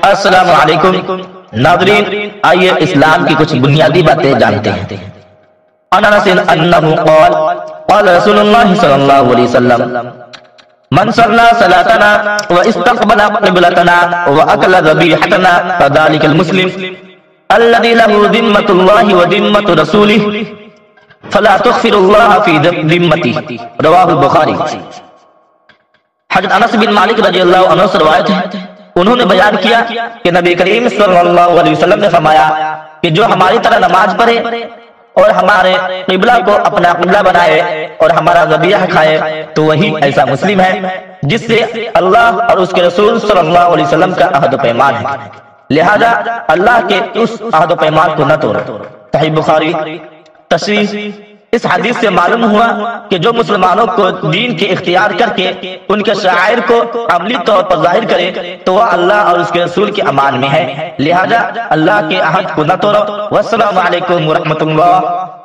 السلام علیکم ناظرین، آئیے اسلام کی کچھ بنیادی باتیں جانتے ہیں۔ عن انس انہ قال قال رسول اللہ صلی اللہ علیہ وسلم من صلى صلاتنا واستقبل قبلتنا واكل ذبيحتنا فذلك المسلم الذي له ذمة الله وذمة رسوله فلا تغفر الله في ذمته، رواہ البخاری۔ حضرت انس بن مالک رضی اللہ عنہ سے روایت ہے، انہوں نے بیان کیا کہ نبی کریم صلی اللہ علیہ وسلم نے فرمایا کہ جو ہماری طرح نماز پڑھے اور ہمارے قبلہ کو اپنا قبلہ بنائے اور ہمارا ذبیحہ کھائے تو وہی ایسا مسلم ہے جس سے اللہ اور اس کے رسول صلی اللہ علیہ وسلم کا عہد و پیمان ہے، لہذا اللہ کے اس عہد و پیمان کو نہ توڑو۔ صحیح بخاری۔ تشریح: اس حدیث سے معلوم ہوا کہ جو مسلمانوں کو دین کے اختیار کر کے ان کے شعائر کو عملی طور پر ظاہر کرے تو وہ اللہ اور اس کے رسول کے امان میں ہے، لہذا اللہ کے عہد کو نہ توڑو۔ والسلام علیکم ورحمۃ اللہ۔